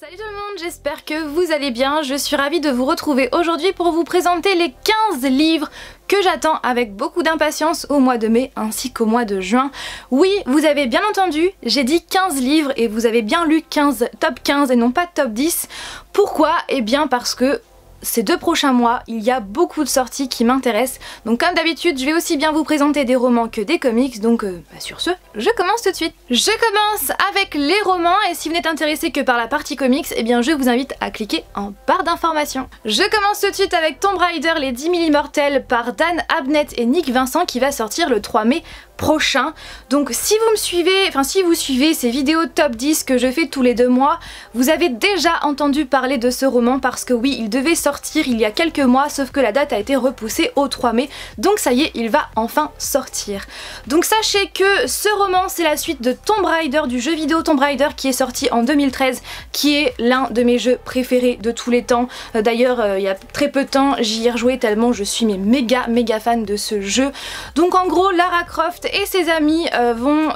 Salut tout le monde, j'espère que vous allez bien. Je suis ravie de vous retrouver aujourd'hui pour vous présenter les 15 livres que j'attends avec beaucoup d'impatience au mois de mai ainsi qu'au mois de juin. Oui, vous avez bien entendu, j'ai dit 15 livres et vous avez bien lu top 15 et non pas top 10. Pourquoi? Eh bien parce que ces 2 prochains mois, il y a beaucoup de sorties qui m'intéressent. Donc comme d'habitude, je vais aussi bien vous présenter des romans que des comics. Donc sur ce, je commence tout de suite. Je commence avec les romans et si vous n'êtes intéressé que par la partie comics, eh bien je vous invite à cliquer en barre d'informations. Je commence tout de suite avec Tomb Raider les 10 000 immortels par Dan Abnett et Nick Vincent qui va sortir le 3 mai prochain. Donc si vous me suivez, si vous suivez ces vidéos top 10 que je fais tous les 2 mois, vous avez déjà entendu parler de ce roman parce que oui, il devait sortir il y a quelques mois, sauf que la date a été repoussée au 3 mai, donc ça y est, il va enfin sortir. Donc sachez que ce roman, c'est la suite de Tomb Raider, du jeu vidéo Tomb Raider qui est sorti en 2013, qui est l'un de mes jeux préférés de tous les temps. D'ailleurs, il y a très peu de temps, j'y ai rejoué tellement je suis méga fan de ce jeu. Donc en gros, Lara Croft et ses amis vont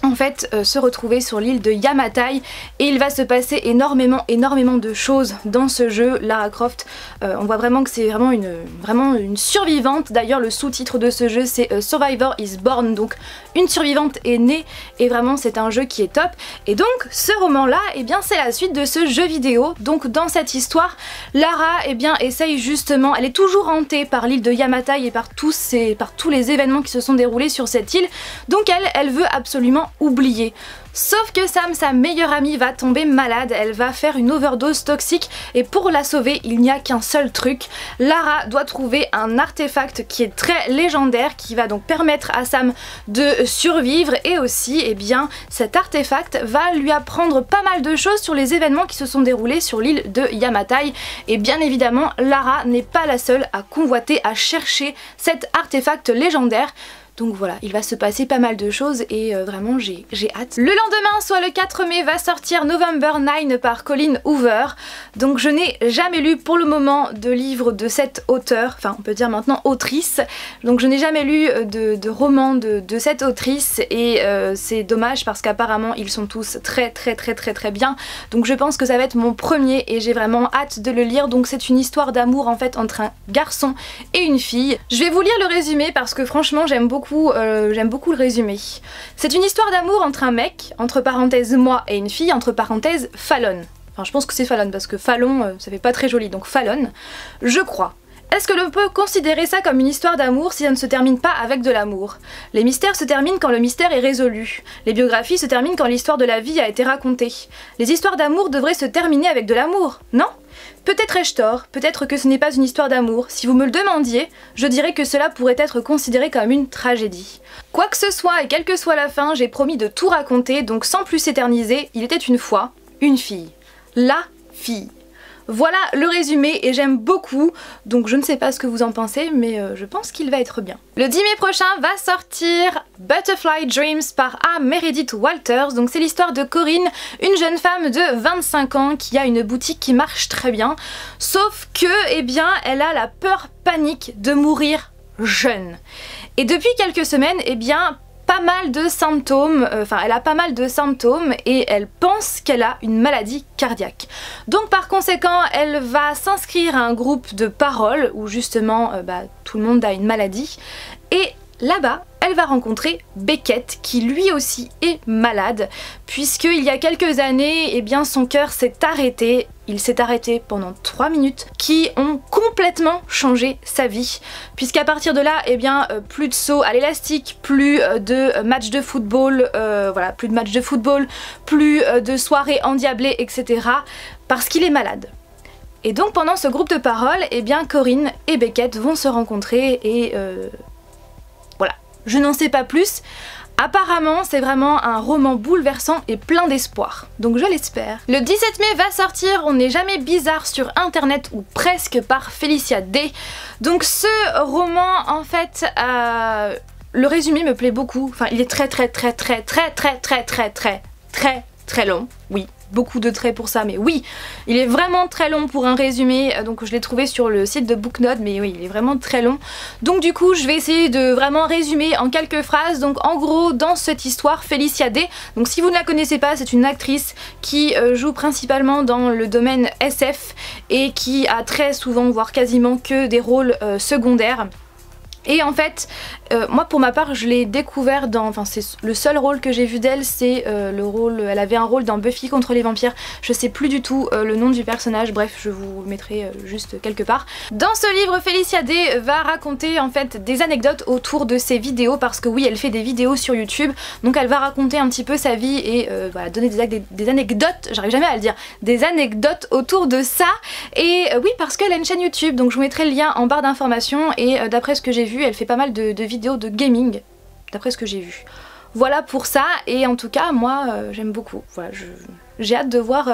en fait se retrouver sur l'île de Yamatai et il va se passer énormément de choses dans ce jeu. Lara Croft, on voit vraiment que c'est vraiment une survivante. D'ailleurs le sous-titre de ce jeu c'est Survivor is Born, donc une survivante est née et vraiment c'est un jeu qui est top. Et donc ce roman là, eh bien c'est la suite de ce jeu vidéo. Donc dans cette histoire, Lara essaye justement, elle est toujours hantée par l'île de Yamatai et par tous les événements qui se sont déroulés sur cette île. Donc elle veut absolument oublier. Sauf que Sam, sa meilleure amie, va tomber malade, elle va faire une overdose toxique et pour la sauver, il n'y a qu'un seul truc. Lara doit trouver un artefact qui est très légendaire, qui va donc permettre à Sam de survivre et aussi, eh bien, cet artefact va lui apprendre pas mal de choses sur les événements qui se sont déroulés sur l'île de Yamatai. Et bien évidemment, Lara n'est pas la seule à convoiter, à chercher cet artefact légendaire. Donc voilà, il va se passer pas mal de choses et vraiment j'ai hâte. Le lendemain, soit le 4 mai, va sortir November 9 par Colleen Hoover. Donc je n'ai jamais lu pour le moment de livre de cette auteure, enfin on peut dire maintenant autrice. Donc je n'ai jamais lu de roman de cette autrice et c'est dommage parce qu'apparemment ils sont tous très bien. Donc je pense que ça va être mon premier et j'ai vraiment hâte de le lire. Donc c'est une histoire d'amour en fait entre un garçon et une fille. Je vais vous lire le résumé parce que franchement j'aime beaucoup le résumé. C'est une histoire d'amour entre un mec, entre parenthèses moi, et une fille, entre parenthèses Fallon. Enfin je pense que c'est Fallon parce que Fallon ça fait pas très joli, donc Fallon, je crois. Est-ce que l'on peut considérer ça comme une histoire d'amour si ça ne se termine pas avec de l'amour? Les mystères se terminent quand le mystère est résolu. Les biographies se terminent quand l'histoire de la vie a été racontée. Les histoires d'amour devraient se terminer avec de l'amour, non? Peut-être ai-je tort, peut-être que ce n'est pas une histoire d'amour. Si vous me le demandiez, je dirais que cela pourrait être considéré comme une tragédie. Quoi que ce soit et quelle que soit la fin, j'ai promis de tout raconter, donc sans plus s'éterniser, il était une fois une fille. La fille. Voilà le résumé et j'aime beaucoup, donc je ne sais pas ce que vous en pensez, mais je pense qu'il va être bien. Le 10 mai prochain va sortir Butterfly Dreams par A. Meredith Walters. Donc c'est l'histoire de Corinne, une jeune femme de 25 ans qui a une boutique qui marche très bien, sauf que, eh bien, elle a la peur panique de mourir jeune. Et depuis quelques semaines, eh bien, pas mal de symptômes, elle a pas mal de symptômes et elle pense qu'elle a une maladie cardiaque. Donc par conséquent, elle va s'inscrire à un groupe de parole où justement tout le monde a une maladie et là-bas, elle va rencontrer Beckett qui lui aussi est malade puisqu'il y a quelques années, eh bien, son cœur s'est arrêté. Il s'est arrêté pendant 3 minutes qui ont complètement changé sa vie puisqu'à partir de là, eh bien, plus de saut à l'élastique, plus de matchs de football, plus de matchs de football, plus de soirées endiablées, etc. parce qu'il est malade. Et donc pendant ce groupe de parole, eh bien, Corinne et Beckett vont se rencontrer et voilà, je n'en sais pas plus. Apparemment, c'est vraiment un roman bouleversant et plein d'espoir, donc je l'espère. Le 17 mai va sortir On n'est jamais bizarre sur internet ou presque par Félicia Day. Donc ce roman, en fait, le résumé me plaît beaucoup. Enfin, il est très long, oui, beaucoup de traits pour ça, mais oui, il est vraiment très long pour un résumé, donc je l'ai trouvé sur le site de Booknote, mais oui, il est vraiment très long. Donc du coup, je vais essayer de vraiment résumer en quelques phrases. Donc en gros, dans cette histoire, Felicia Day, donc si vous ne la connaissez pas, c'est une actrice qui joue principalement dans le domaine SF et qui a très souvent, voire quasiment que des rôles secondaires. Et en fait, moi pour ma part, je l'ai découvert dans... Enfin, c'est le seul rôle que j'ai vu d'elle, c'est le rôle... Elle avait un rôle dans Buffy contre les vampires. Je sais plus du tout le nom du personnage, bref, je vous le mettrai juste quelque part. Dans ce livre, Felicia Day va raconter en fait des anecdotes autour de ses vidéos, parce que oui, elle fait des vidéos sur YouTube, donc elle va raconter un petit peu sa vie et voilà, donner des anecdotes, j'arrive jamais à le dire, des anecdotes autour de ça. Et oui, parce qu'elle a une chaîne YouTube, donc je vous mettrai le lien en barre d'informations, et d'après ce que j'ai vu, elle fait pas mal de vidéos de gaming, d'après ce que j'ai vu. Voilà pour ça, et en tout cas, moi, j'aime beaucoup. Voilà, j'ai hâte de voir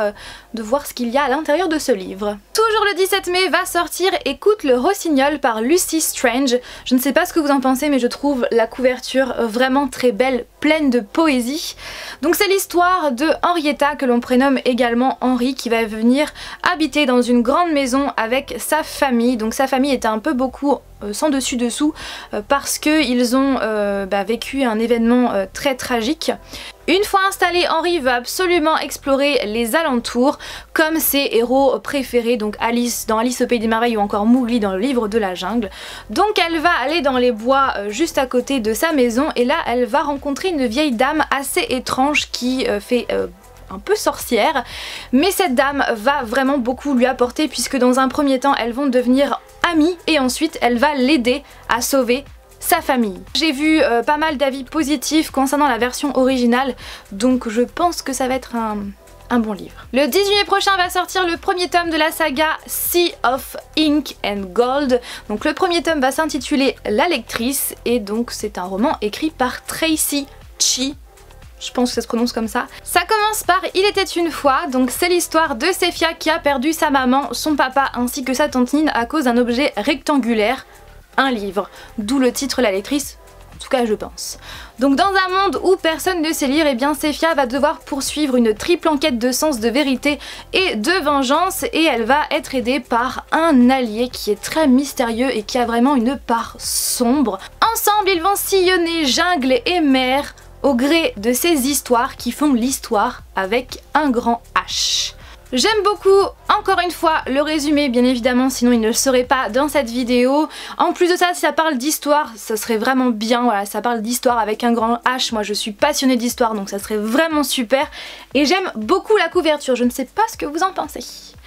ce qu'il y a à l'intérieur de ce livre. Toujours le 17 mai va sortir Écoute le rossignol par Lucy Strange. Je ne sais pas ce que vous en pensez, mais je trouve la couverture vraiment très belle, pleine de poésie. Donc c'est l'histoire de Henrietta, que l'on prénomme également Henri, qui va venir habiter dans une grande maison avec sa famille. Donc sa famille était un peu beaucoup sans dessus dessous parce qu'ils ont vécu un événement très tragique. Une fois installé, Henri veut absolument explorer les alentours comme ses héros préférés, donc Alice dans Alice au Pays des Merveilles ou encore Mowgli dans le livre de la jungle. Donc elle va aller dans les bois juste à côté de sa maison, et là elle va rencontrer une vieille dame assez étrange qui fait un peu sorcière, mais cette dame va vraiment beaucoup lui apporter, puisque dans un premier temps elles vont devenir amies et ensuite elle va l'aider à sauver sa famille. J'ai vu pas mal d'avis positifs concernant la version originale, donc je pense que ça va être un bon livre. Le 18 mai prochain va sortir le premier tome de la saga Sea of Ink and Gold. Donc le premier tome va s'intituler La lectrice, et donc c'est un roman écrit par Tracy Chee. Je pense que ça se prononce comme ça. Ça commence par Il était une fois, donc c'est l'histoire de Sephia qui a perdu sa maman, son papa ainsi que sa tante Nine à cause d'un objet rectangulaire, un livre, d'où le titre La lectrice, en tout cas je pense. Donc dans un monde où personne ne sait lire, et bien Sephia va devoir poursuivre une triple enquête de sens, de vérité et de vengeance, et elle va être aidée par un allié qui est très mystérieux et qui a vraiment une part sombre. Ensemble ils vont sillonner jungle et mer au gré de ces histoires qui font l'histoire avec un grand H. J'aime beaucoup, encore une fois, le résumé, bien évidemment, sinon il ne le serait pas dans cette vidéo. En plus de ça, si ça parle d'histoire, ça serait vraiment bien, voilà, ça parle d'histoire avec un grand H. Moi je suis passionnée d'histoire, donc ça serait vraiment super. Et j'aime beaucoup la couverture, je ne sais pas ce que vous en pensez.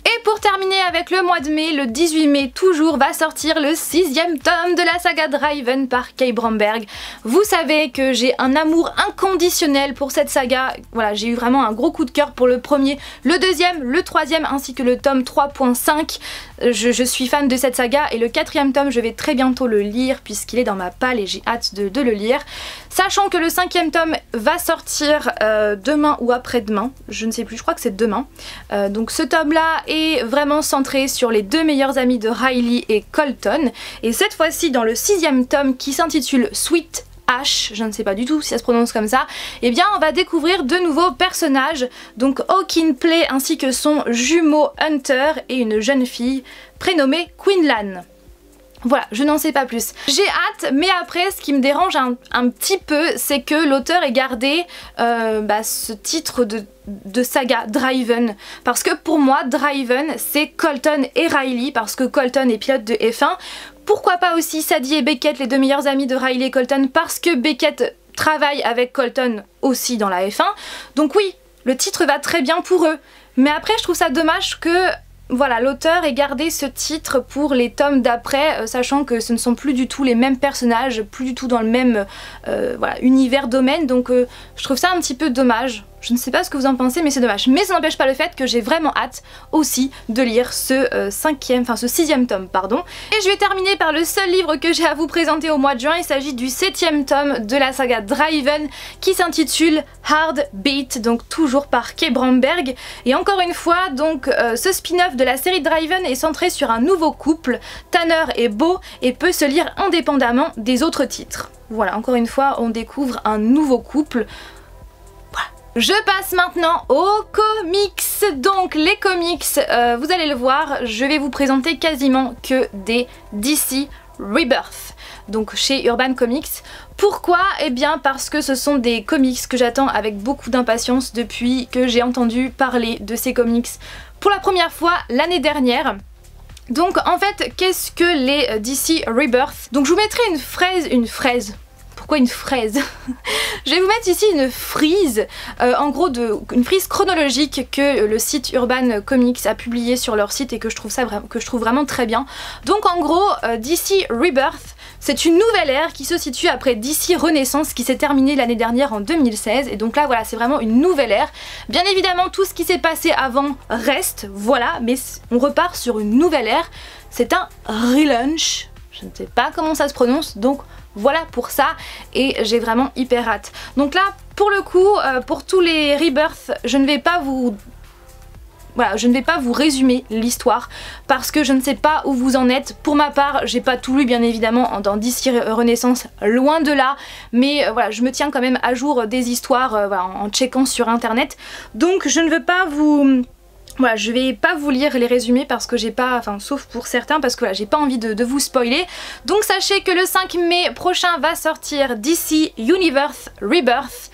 Et pour terminer avec le mois de mai, le 18 mai toujours va sortir le 6e tome de la saga Driven par Kay Bromberg. Vous savez que j'ai un amour inconditionnel pour cette saga. Voilà, j'ai eu vraiment un gros coup de cœur pour le premier, le deuxième, le troisième ainsi que le tome 3.5. Je suis fan de cette saga, et le 4e tome je vais très bientôt le lire puisqu'il est dans ma palle et j'ai hâte de le lire. Sachant que le 5e tome va sortir demain ou après-demain, je ne sais plus, je crois que c'est demain. Donc ce tome là est vraiment centré sur les deux meilleurs amis de Riley et Colton, et cette fois-ci dans le 6e tome qui s'intitule Sweet Ash, je ne sais pas du tout si ça se prononce comme ça, et bien on va découvrir de nouveaux personnages, donc Hawkin Play ainsi que son jumeau Hunter et une jeune fille prénommée Quinlan. Voilà, je n'en sais pas plus. J'ai hâte, mais après ce qui me dérange un petit peu, c'est que l'auteur ait gardé ce titre de saga Driven, parce que pour moi Driven c'est Colton et Riley, parce que Colton est pilote de F1. Pourquoi pas aussi Sadie et Beckett, les deux meilleurs amis de Riley et Colton, parce que Beckett travaille avec Colton aussi dans la F1. Donc oui, le titre va très bien pour eux, mais après je trouve ça dommage que voilà, l'auteur ait gardé ce titre pour les tomes d'après, sachant que ce ne sont plus du tout les mêmes personnages, plus du tout dans le même univers domaine, donc je trouve ça un petit peu dommage. Je ne sais pas ce que vous en pensez, mais c'est dommage. Mais ça n'empêche pas le fait que j'ai vraiment hâte aussi de lire ce 6e tome, pardon. Et je vais terminer par le seul livre que j'ai à vous présenter au mois de juin. Il s'agit du 7e tome de la saga Driven qui s'intitule Hard Beat, donc toujours par Kay Bromberg. Et encore une fois, donc ce spin-off de la série Driven est centré sur un nouveau couple, Tanner et Beau, et peut se lire indépendamment des autres titres. Voilà, encore une fois, on découvre un nouveau couple. Je passe maintenant aux comics. Donc les comics, vous allez le voir, je vais vous présenter quasiment que des DC Rebirth, donc chez Urban Comics. Pourquoi? Eh bien parce que ce sont des comics que j'attends avec beaucoup d'impatience depuis que j'ai entendu parler de ces comics pour la première fois l'année dernière. Donc en fait, qu'est-ce que les DC Rebirth? Donc je vous mettrai une fraise. Pourquoi une fraise? Je vais vous mettre ici une frise, en gros une frise chronologique que le site Urban Comics a publié sur leur site et que je trouve vraiment très bien. Donc en gros, DC Rebirth, c'est une nouvelle ère qui se situe après DC Renaissance qui s'est terminée l'année dernière en 2016. Et donc là voilà, c'est vraiment une nouvelle ère. Bien évidemment, tout ce qui s'est passé avant reste, voilà, mais on repart sur une nouvelle ère. C'est un relaunch, je ne sais pas comment ça se prononce, donc voilà pour ça, et j'ai vraiment hyper hâte. Donc là, pour le coup, pour tous les Rebirth, je ne vais pas vous résumer l'histoire parce que je ne sais pas où vous en êtes. Pour ma part, j'ai pas tout lu bien évidemment dans DC Renaissance, loin de là, mais voilà, je me tiens quand même à jour des histoires voilà, en checkant sur internet. Donc je ne veux pas vous... Voilà, je vais pas vous lire les résumés parce que j'ai pas, enfin sauf pour certains parce que voilà, j'ai pas envie de vous spoiler. Donc sachez que le 5 mai prochain va sortir DC Universe Rebirth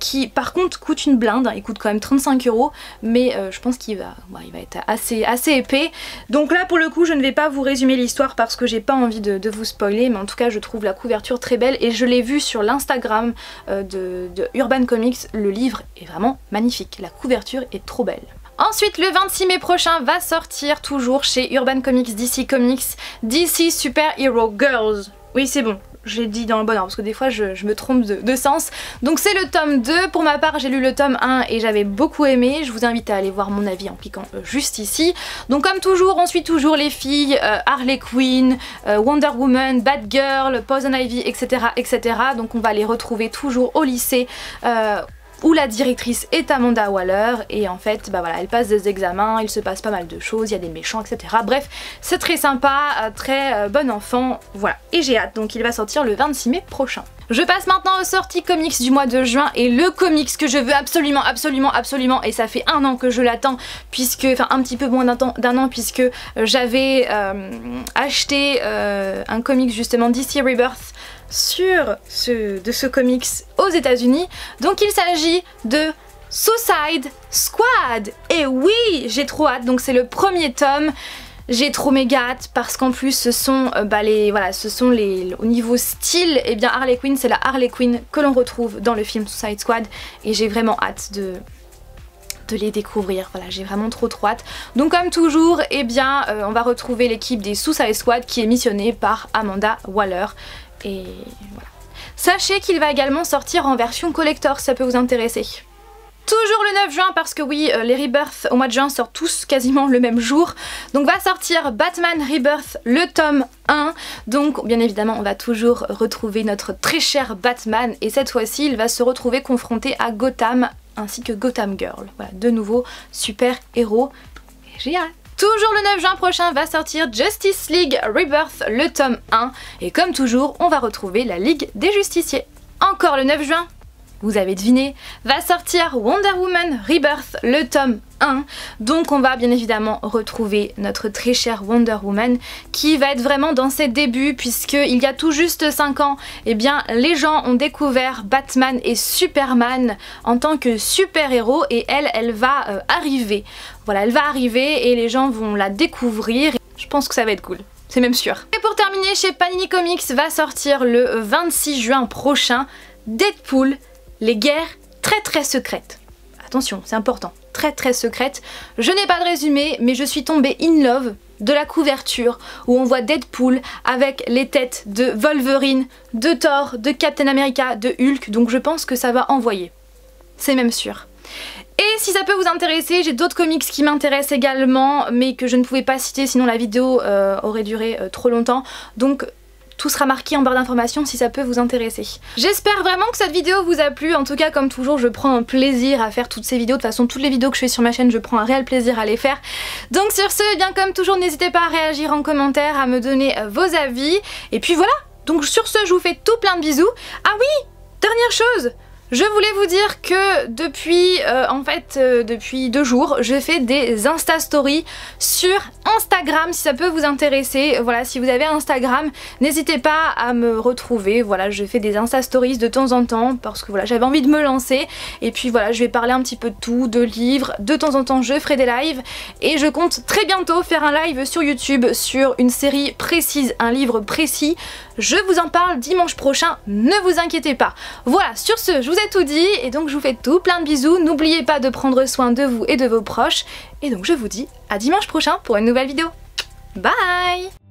qui par contre coûte une blinde, il coûte quand même 35 €, mais je pense qu'il va, il va être assez épais. Donc là pour le coup je ne vais pas vous résumer l'histoire parce que j'ai pas envie de vous spoiler, mais en tout cas je trouve la couverture très belle et je l'ai vu sur l'Instagram de Urban Comics, le livre est vraiment magnifique, la couverture est trop belle. Ensuite, le 26 mai prochain va sortir toujours chez Urban Comics DC Comics DC Super Hero Girls. Oui, c'est bon, j'ai dit dans le bon ordre parce que des fois je me trompe de sens. Donc c'est le tome 2, pour ma part j'ai lu le tome 1 et j'avais beaucoup aimé. Je vous invite à aller voir mon avis en cliquant juste ici. Donc comme toujours, on suit toujours les filles, Harley Quinn, Wonder Woman, Batgirl, Poison Ivy, etc. etc. Donc on va les retrouver toujours au lycée. Où la directrice est Amanda Waller et en fait bah voilà, elle passe des examens, il se passe pas mal de choses, il y a des méchants etc. Bref, c'est très sympa, très bon enfant, voilà. Et j'ai hâte, donc il va sortir le 26 mai prochain. Je passe maintenant aux sorties comics du mois de juin et le comics que je veux absolument et ça fait 1 an que je l'attends puisque, enfin un petit peu moins d'un an puisque j'avais acheté un comics justement DC Rebirth de ce comics aux États-Unis. Donc il s'agit de Suicide Squad. Et oui, j'ai trop hâte. Donc c'est le premier tome. J'ai trop méga hâte parce qu'en plus ce sont au niveau style, et bien Harley Quinn, c'est la Harley Quinn que l'on retrouve dans le film Suicide Squad et j'ai vraiment hâte de les découvrir, voilà, j'ai vraiment trop hâte. Donc comme toujours, eh bien on va retrouver l'équipe des Suicide Squad qui est missionnée par Amanda Waller. Et voilà. Sachez qu'il va également sortir en version collector, ça peut vous intéresser. Toujours le 9 juin parce que oui, les Rebirth au mois de juin sortent tous quasiment le même jour. Donc va sortir Batman Rebirth, le tome 1. Donc bien évidemment on va toujours retrouver notre très cher Batman et cette fois-ci il va se retrouver confronté à Gotham ainsi que Gotham Girl. Voilà, de nouveau super héros et j'ai hâte. Toujours le 9 juin prochain va sortir Justice League Rebirth, le tome 1. Et comme toujours, on va retrouver la Ligue des Justiciers. Encore le 9 juin, vous avez deviné, va sortir Wonder Woman Rebirth, le tome 1. Donc on va bien évidemment retrouver notre très chère Wonder Woman qui va être vraiment dans ses débuts puisqu'il y a tout juste 5 ans, eh bien les gens ont découvert Batman et Superman en tant que super-héros et elle va arriver. Voilà, elle va arriver et les gens vont la découvrir. Je pense que ça va être cool. C'est même sûr. Et pour terminer, chez Panini Comics va sortir le 26 juin prochain Deadpool, les guerres très secrètes. Attention, c'est important, très secrètes. Je n'ai pas de résumé, mais je suis tombée in love de la couverture où on voit Deadpool avec les têtes de Wolverine, de Thor, de Captain America, de Hulk, donc je pense que ça va envoyer. C'est même sûr. Et si ça peut vous intéresser, j'ai d'autres comics qui m'intéressent également, mais que je ne pouvais pas citer sinon la vidéo aurait duré trop longtemps. Donc tout sera marqué en barre d'informations si ça peut vous intéresser. J'espère vraiment que cette vidéo vous a plu. En tout cas, comme toujours, je prends un plaisir à faire toutes ces vidéos. De toute façon, toutes les vidéos que je fais sur ma chaîne, je prends un réel plaisir à les faire. Donc sur ce, eh bien comme toujours, n'hésitez pas à réagir en commentaire, à me donner vos avis. Et puis voilà, donc sur ce, je vous fais tout plein de bisous. Ah oui, dernière chose, Je voulais vous dire que depuis depuis 2 jours, je fais des Insta Stories sur Instagram si ça peut vous intéresser. Voilà, si vous avez Instagram, n'hésitez pas à me retrouver. Voilà, je fais des Insta Stories de temps en temps parce que voilà, j'avais envie de me lancer. Et puis voilà, je vais parler un petit peu de tout, de livres. De temps en temps, je ferai des lives et je compte très bientôt faire un live sur YouTube sur une série précise, un livre précis. Je vous en parle dimanche prochain, ne vous inquiétez pas. Voilà, sur ce, je vous ai tout dit et donc je vous fais tout plein de bisous. N'oubliez pas de prendre soin de vous et de vos proches. Et donc je vous dis à dimanche prochain pour une nouvelle vidéo. Bye!